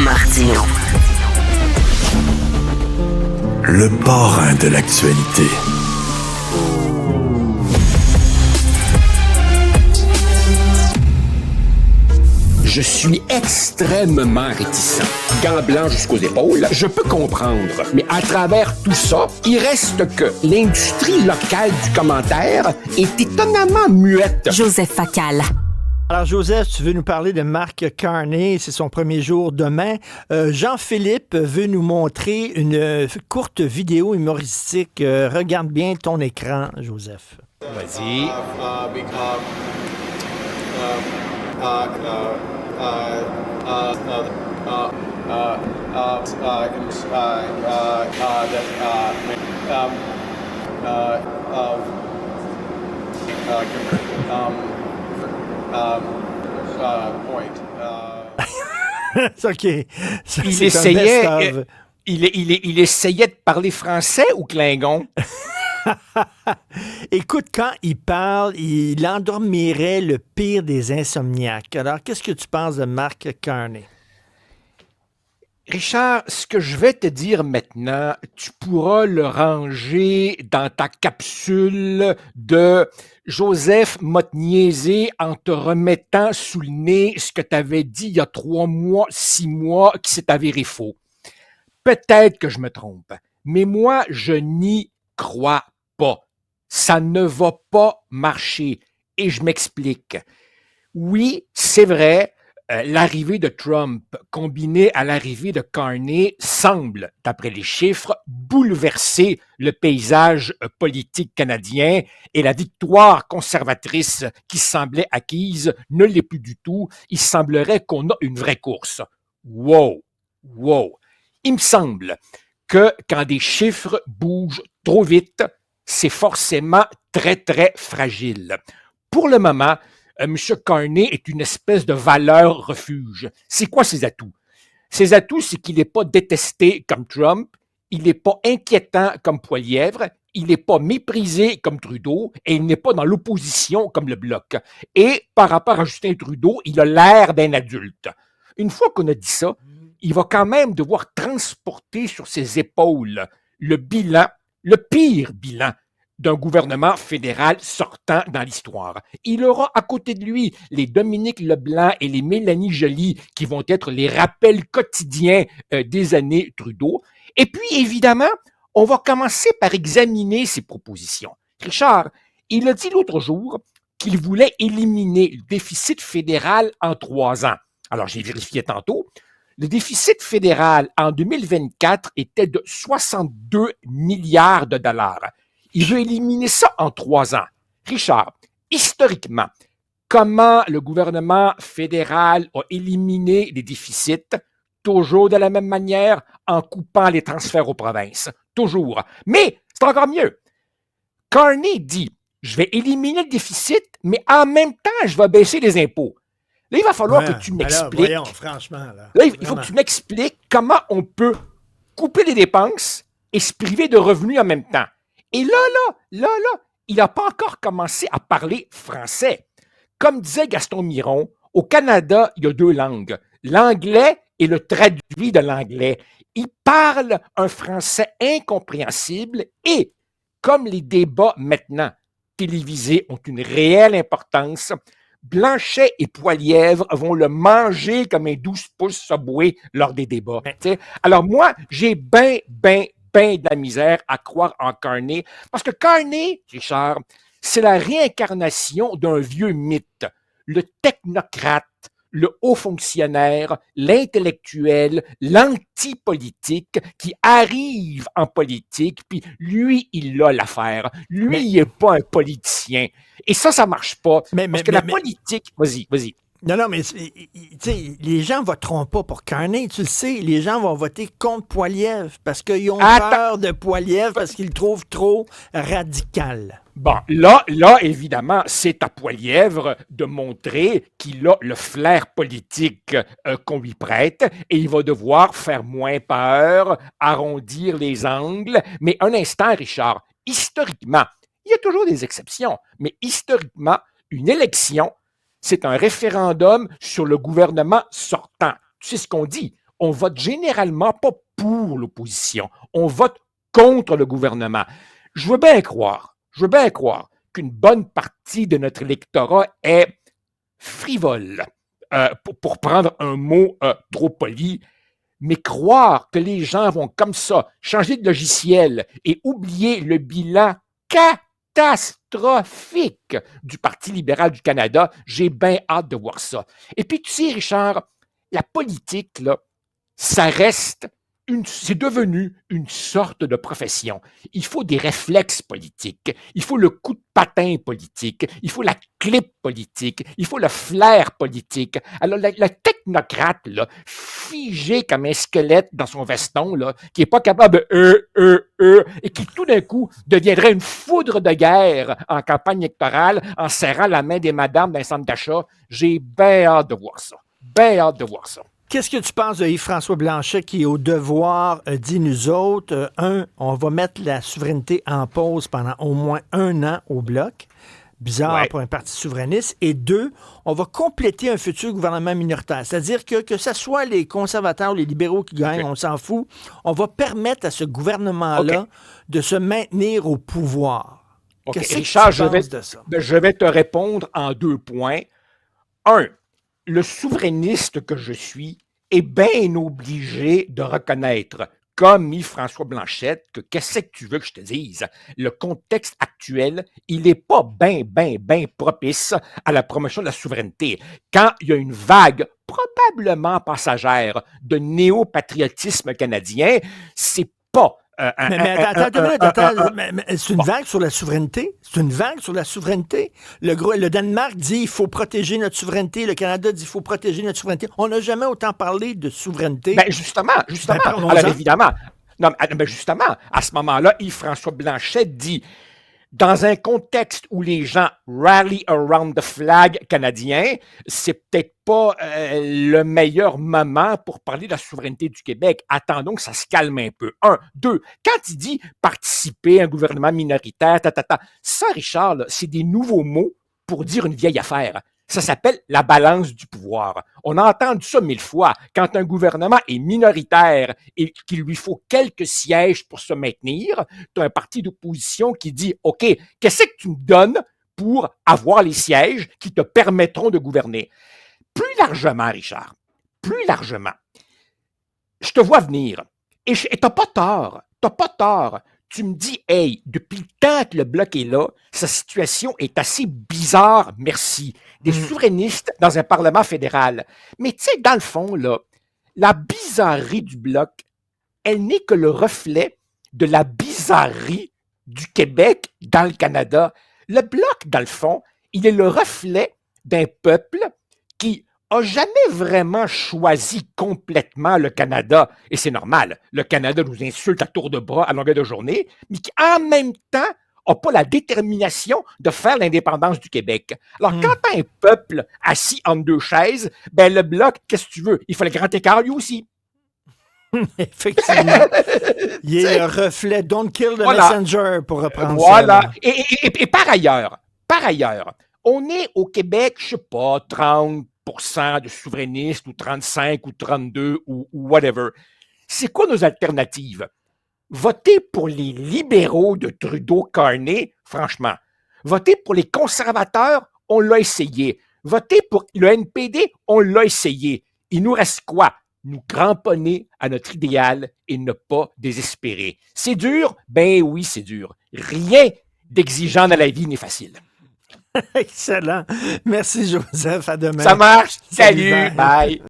Martino. Le parrain de l'actualité. Je suis extrêmement réticent. Gants blancs jusqu'aux épaules, je peux comprendre. Mais à travers tout ça, il reste que l'industrie locale du commentaire est étonnamment muette. Joseph Facal. Alors, Joseph, tu veux nous parler de Mark Carney, c'est son premier jour demain. Jean-Philippe veut nous montrer une courte vidéo humoristique. Regarde bien ton écran, Joseph. Vas-y. OK. Ça, Il c'est essayait, un best-of. il essayait de parler français ou Klingon? Écoute, quand il parle, il endormirait le pire des insomniaques. Alors, qu'est-ce que tu penses de Mark Carney? Richard, ce que je vais te dire maintenant, tu pourras le ranger dans ta capsule de Joseph m'a niaisé en te remettant sous le nez ce que tu avais dit il y a 3 mois, 6 mois, qui s'est avéré faux. Peut-être que je me trompe, mais moi, je n'y crois pas. Ça ne va pas marcher. Et je m'explique. Oui, c'est vrai, l'arrivée de Trump combinée à l'arrivée de Carney semble, d'après les chiffres, bouleverser le paysage politique canadien et la victoire conservatrice qui semblait acquise ne l'est plus du tout. Il semblerait qu'on a une vraie course. Wow! Wow! Il me semble que quand des chiffres bougent trop vite, c'est forcément très, très fragile. Pour le moment, M. Carney est une espèce de valeur refuge. C'est quoi ses atouts? Ses atouts, c'est qu'il n'est pas détesté comme Trump, il n'est pas inquiétant comme Poilievre, il n'est pas méprisé comme Trudeau et il n'est pas dans l'opposition comme le Bloc. Et par rapport à Justin Trudeau, il a l'air d'un adulte. Une fois qu'on a dit ça, il va quand même devoir transporter sur ses épaules le bilan, le pire bilan d'un gouvernement fédéral sortant dans l'histoire. Il aura à côté de lui les Dominique Leblanc et les Mélanie Joly qui vont être les rappels quotidiens des années Trudeau. Et puis, évidemment, on va commencer par examiner ses propositions. Richard, il a dit l'autre jour qu'il voulait éliminer le déficit fédéral en 3 ans. Alors, j'ai vérifié tantôt. Le déficit fédéral en 2024 était de 62 milliards de dollars. Il veut éliminer ça en 3 ans. Richard, historiquement, comment le gouvernement fédéral a éliminé les déficits? Toujours de la même manière, en coupant les transferts aux provinces. Toujours. Mais c'est encore mieux. Carney dit, je vais éliminer le déficit, mais en même temps, je vais baisser les impôts. Là, il va falloir que tu m'expliques. Voyons, franchement. Là, il faut que tu m'expliques comment on peut couper les dépenses et se priver de revenus en même temps. Et là, il n'a pas encore commencé à parler français. Comme disait Gaston Miron, au Canada, il y a 2 langues, l'anglais et le traduit de l'anglais. Il parle un français incompréhensible et, comme les débats maintenant télévisés ont une réelle importance, Blanchet et Poilievre vont le manger comme un 12 pouces Subway lors des débats. Alors moi, j'ai ben de la misère à croire en Carney. Parce que Carney, Richard, c'est la réincarnation d'un vieux mythe. Le technocrate, le haut fonctionnaire, l'intellectuel, l'anti-politique qui arrive en politique, puis lui, il a l'affaire. Lui, il n'est pas un politicien. Et ça marche pas. Parce que la politique... Vas-y. Non, mais les gens voteront pas pour Carney, tu le sais. Les gens vont voter contre Poilievre parce qu'ils ont peur de Poilievre, parce qu'ils le trouvent trop radical. Bon, là, évidemment, c'est à Poilievre de montrer qu'il a le flair politique qu'on lui prête et il va devoir faire moins peur, arrondir les angles. Mais un instant, Richard, historiquement, il y a toujours des exceptions, mais historiquement, une élection, c'est un référendum sur le gouvernement sortant. Tu sais ce qu'on dit? on vote généralement pas pour l'opposition, on vote contre le gouvernement. Je veux bien croire qu'une bonne partie de notre électorat est frivole, pour prendre un mot trop poli, mais croire que les gens vont comme ça changer de logiciel et oublier le bilan catastrophique du Parti libéral du Canada, j'ai bien hâte de voir ça. Et puis, tu sais, Richard, la politique, là, ça reste c'est devenu une sorte de profession. Il faut des réflexes politiques, il faut le coup de patin politique, il faut la clip politique, il faut le flair politique. Alors, le technocrate, là, figé comme un squelette dans son veston, là, qui n'est pas capable et qui tout d'un coup deviendrait une foudre de guerre en campagne électorale en serrant la main des madames d'un centre d'achat, j'ai bien hâte de voir ça. Bien hâte de voir ça. Qu'est-ce que tu penses de Yves-François Blanchet qui, au devoir, dit nous autres, on va mettre la souveraineté en pause pendant au moins 1 an au Bloc, bizarre pour un parti souverainiste, et 2, on va compléter un futur gouvernement minoritaire. C'est-à-dire que ce soit les conservateurs ou les libéraux qui gagnent, on s'en fout, on va permettre à ce gouvernement-là de se maintenir au pouvoir. Qu'est-ce Richard, que tu penses de ça? Je vais te répondre en 2 points. 1, le souverainiste que je suis est bien obligé de reconnaître, comme Yves-François Blanchet, que qu'est-ce que tu veux que je te dise? Le contexte actuel, il n'est pas bien propice à la promotion de la souveraineté. Quand il y a une vague probablement passagère de néo-patriotisme canadien, c'est pas attends, c'est une vague sur la souveraineté? C'est une vague sur la souveraineté? Le Danemark dit il faut protéger notre souveraineté. Le Canada dit il faut protéger notre souveraineté. On n'a jamais autant parlé de souveraineté. Justement. Alors, évidemment. Non, mais justement, à ce moment-là, Yves-François Blanchet dit dans un contexte où les gens rally around the flag canadien, c'est peut-être pas le meilleur moment pour parler de la souveraineté du Québec. Attendons que ça se calme un peu. 1, 2, quand il dit participer à un gouvernement minoritaire, ça, Richard, là, c'est des nouveaux mots pour dire une vieille affaire. Ça s'appelle la balance du pouvoir. On a entendu ça 1000 fois. Quand un gouvernement est minoritaire et qu'il lui faut quelques sièges pour se maintenir, tu as un parti d'opposition qui dit « OK, qu'est-ce que tu me donnes pour avoir les sièges qui te permettront de gouverner? » Plus largement, Richard, je te vois venir. Et t'as pas tort. Tu me dis, hey, depuis le temps que le Bloc est là, sa situation est assez bizarre, merci. Des souverainistes dans un Parlement fédéral. Mais tu sais, dans le fond, là, la bizarrerie du Bloc, elle n'est que le reflet de la bizarrerie du Québec dans le Canada. Le Bloc, dans le fond, il est le reflet d'un peuple qui a jamais vraiment choisi complètement le Canada, et c'est normal, le Canada nous insulte à tour de bras à longueur de journée, mais qui en même temps n'a pas la détermination de faire l'indépendance du Québec. Alors, quand tu as un peuple assis entre 2 chaises, ben le Bloc, qu'est-ce que tu veux? Il faut le grand écart lui aussi. Effectivement. Il est le reflet Don't kill the messenger, pour reprendre ça. Voilà. Et par ailleurs, on est au Québec, je sais pas, 30% de souverainistes, ou 35, ou 32, ou whatever. C'est quoi nos alternatives? Voter pour les libéraux de Trudeau-Carney, franchement. Voter pour les conservateurs, on l'a essayé. Voter pour le NPD, on l'a essayé. Il nous reste quoi? Nous cramponner à notre idéal et ne pas désespérer. C'est dur? Ben oui, c'est dur. Rien d'exigeant dans la vie n'est facile. Excellent. Merci, Joseph. À demain. Ça marche. Salut. Bye.